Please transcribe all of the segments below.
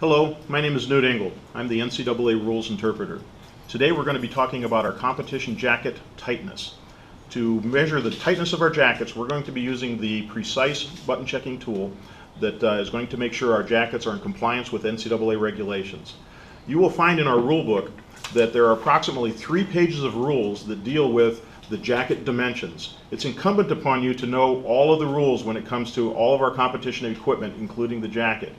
Hello, my name is Newt Engel. I'm the NCAA rules interpreter. Today we're going to be talking about our competition jacket tightness. To measure the tightness of our jackets, we're going to be using the precise button checking tool that is going to make sure our jackets are in compliance with NCAA regulations. You will find in our rule book that there are approximately 3 pages of rules that deal with the jacket dimensions. It's incumbent upon you to know all of the rules when it comes to all of our competition equipment, including the jacket.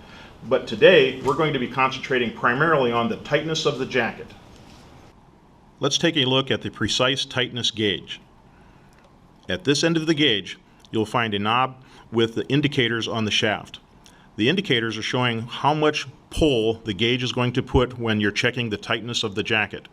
But today, we're going to be concentrating primarily on the tightness of the jacket. Let's take a look at the precise tightness gauge. At this end of the gauge, you'll find a knob with the indicators on the shaft. The indicators are showing how much pull the gauge is going to put when you're checking the tightness of the jacket.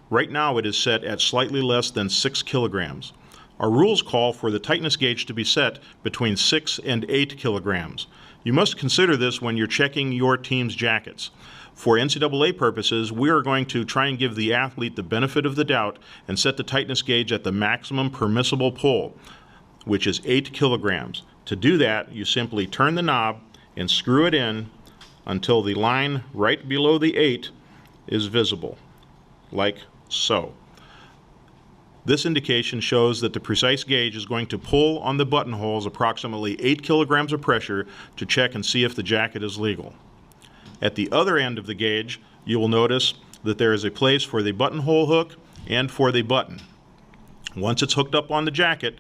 Right now, it is set at slightly less than 6 kilograms. Our rules call for the tightness gauge to be set between 6 and 8 kilograms. You must consider this when you're checking your team's jackets. For NCAA purposes, we are going to try and give the athlete the benefit of the doubt and set the tightness gauge at the maximum permissible pull, which is 8 kilograms. To do that, you simply turn the knob and screw it in until the line right below the 8 is visible, like so. This indication shows that the precise gauge is going to pull on the buttonholes approximately 8 kilograms of pressure to check and see if the jacket is legal. At the other end of the gauge, you will notice that there is a place for the buttonhole hook and for the button. Once it's hooked up on the jacket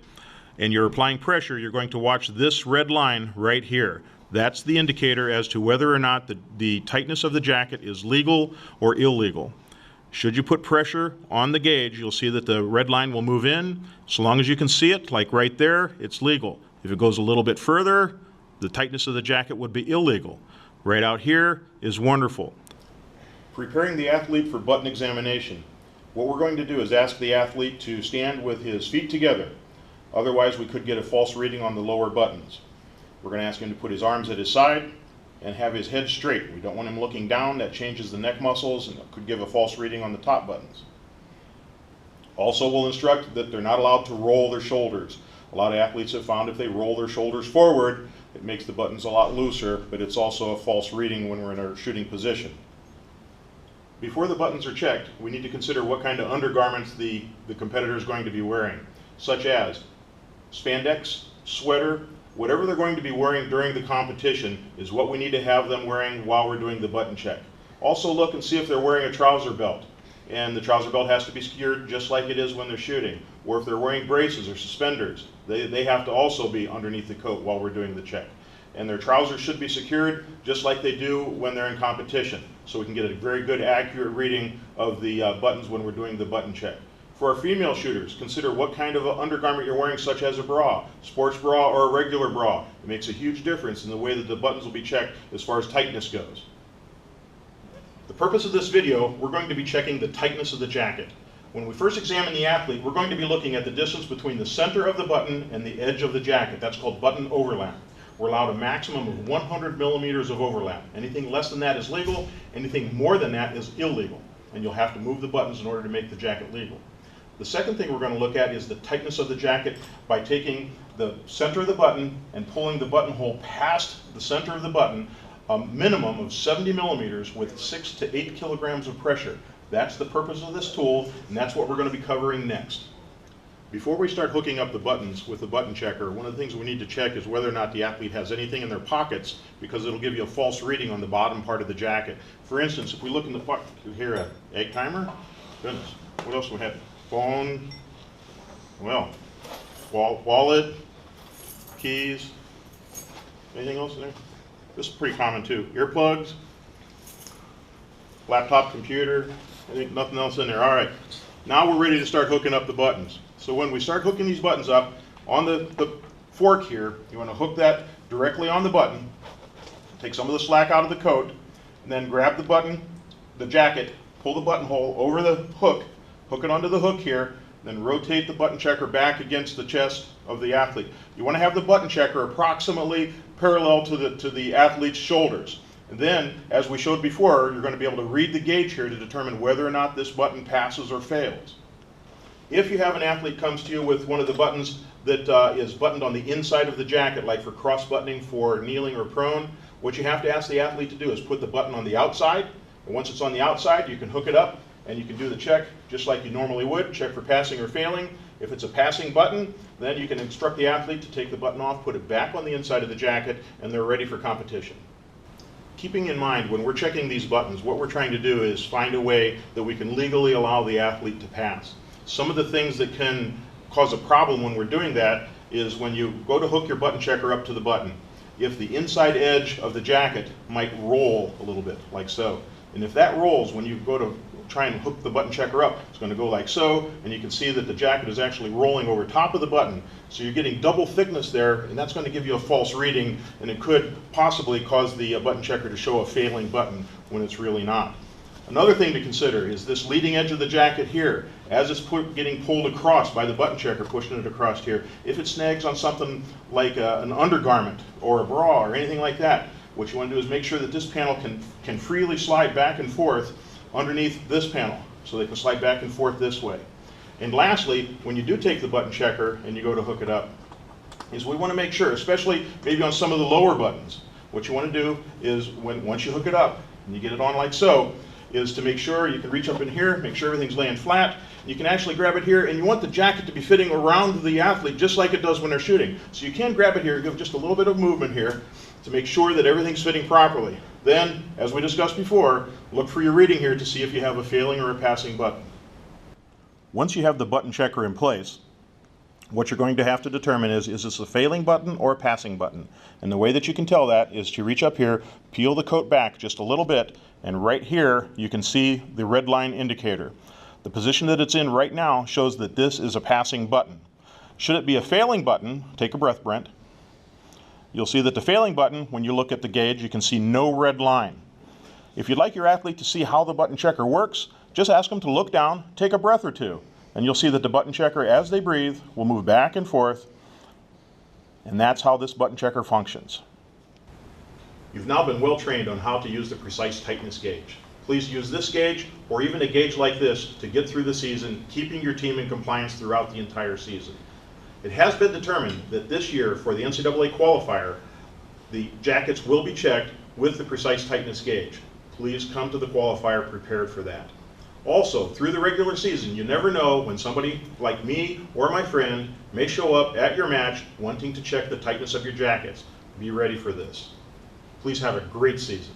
and you're applying pressure, you're going to watch this red line right here. That's the indicator as to whether or not the tightness of the jacket is legal or illegal. Should you put pressure on the gauge, you'll see that the red line will move in. So long as you can see it, like right there, it's legal. If it goes a little bit further, the tightness of the jacket would be illegal. Right out here is wonderful. Preparing the athlete for button examination. What we're going to do is ask the athlete to stand with his feet together. Otherwise, we could get a false reading on the lower buttons. We're going to ask him to put his arms at his side and have his head straight. We don't want him looking down. That changes the neck muscles and could give a false reading on the top buttons. Also, we'll instruct that they're not allowed to roll their shoulders. A lot of athletes have found if they roll their shoulders forward, it makes the buttons a lot looser, but it's also a false reading when we're in our shooting position. Before the buttons are checked, we need to consider what kind of undergarments the competitor is going to be wearing, such as spandex, sweater. Whatever they're going to be wearing during the competition is what we need to have them wearing while we're doing the button check. Also look and see if they're wearing a trouser belt. And the trouser belt has to be secured just like it is when they're shooting. Or if they're wearing braces or suspenders, they have to also be underneath the coat while we're doing the check. And their trousers should be secured just like they do when they're in competition. So we can get a very good accurate reading of the buttons when we're doing the button check. For our female shooters, consider what kind of undergarment you're wearing, such as a bra, sports bra or a regular bra. It makes a huge difference in the way that the buttons will be checked as far as tightness goes. The purpose of this video, we're going to be checking the tightness of the jacket. When we first examine the athlete, we're going to be looking at the distance between the center of the button and the edge of the jacket. That's called button overlap. We're allowed a maximum of 100 millimeters of overlap. Anything less than that is legal, anything more than that is illegal. And you'll have to move the buttons in order to make the jacket legal. The second thing we're going to look at is the tightness of the jacket by taking the center of the button and pulling the buttonhole past the center of the button, a minimum of 70 millimeters with 6 to 8 kilograms of pressure. That's the purpose of this tool, and that's what we're going to be covering next. Before we start hooking up the buttons with the button checker, one of the things we need to check is whether or not the athlete has anything in their pockets, because it'll give you a false reading on the bottom part of the jacket. For instance, if we look in the pocket, here, an egg timer. Goodness, what else do we have? Phone, well, wallet, keys, anything else in there? This is pretty common too. Earplugs, laptop, computer, nothing else in there. All right, now we're ready to start hooking up the buttons. So when we start hooking these buttons up, on the fork here, you want to hook that directly on the button, take some of the slack out of the coat, and then grab the button, the jacket, pull the buttonhole over the hook, hook it onto the hook here, then rotate the button checker back against the chest of the athlete. You want to have the button checker approximately parallel to the athlete's shoulders. And then, as we showed before, you're going to be able to read the gauge here to determine whether or not this button passes or fails. If you have an athlete comes to you with one of the buttons that is buttoned on the inside of the jacket, like for cross-buttoning for kneeling or prone, What you have to ask the athlete to do is put the button on the outside, and once it's on the outside, you can hook it up and you can do the check just like you normally would, check for passing or failing. If it's a passing button, then you can instruct the athlete to take the button off, put it back on the inside of the jacket, and they're ready for competition. Keeping in mind, when we're checking these buttons, what we're trying to do is find a way that we can legally allow the athlete to pass. Some of the things that can cause a problem when we're doing that is when you go to hook your button checker up to the button, if the inside edge of the jacket might roll a little bit, like so. And if that rolls, when you go to try and hook the button checker up, it's going to go like so, and you can see that the jacket is actually rolling over top of the button. So you're getting double thickness there, and that's going to give you a false reading, and it could possibly cause the button checker to show a failing button when it's really not. Another thing to consider is this leading edge of the jacket here. As it's getting pulled across by the button checker, pushing it across here, if it snags on something like an undergarment or a bra or anything like that, what you want to do is make sure that this panel can freely slide back and forth underneath this panel, so they can slide back and forth this way. And lastly, when you do take the button checker and you go to hook it up, is we want to make sure, especially maybe on some of the lower buttons, what you want to do is once you hook it up and you get it on like so, is to make sure you can reach up in here, make sure everything's laying flat. You can actually grab it here, and you want the jacket to be fitting around the athlete just like it does when they're shooting. So you can grab it here, give just a little bit of movement here to make sure that everything's fitting properly. Then, as we discussed before, look for your reading here to see if you have a failing or a passing button. Once you have the button checker in place, what you're going to have to determine is this a failing button or a passing button? And the way that you can tell that is to reach up here, peel the coat back just a little bit, and right here you can see the red line indicator. The position that it's in right now shows that this is a passing button. Should it be a failing button, take a breath, Brent. You'll see that the failing button, when you look at the gauge, you can see no red line. If you'd like your athlete to see how the button checker works, just ask them to look down, take a breath or two, and you'll see that the button checker, as they breathe, will move back and forth, and that's how this button checker functions. You've now been well trained on how to use the precise tightness gauge. Please use this gauge, or even a gauge like this, to get through the season, keeping your team in compliance throughout the entire season. It has been determined that this year, for the NCAA qualifier, the jackets will be checked with the precise tightness gauge. Please come to the qualifier prepared for that. Also, through the regular season, you never know when somebody like me or my friend may show up at your match wanting to check the tightness of your jackets. Be ready for this. Please have a great season.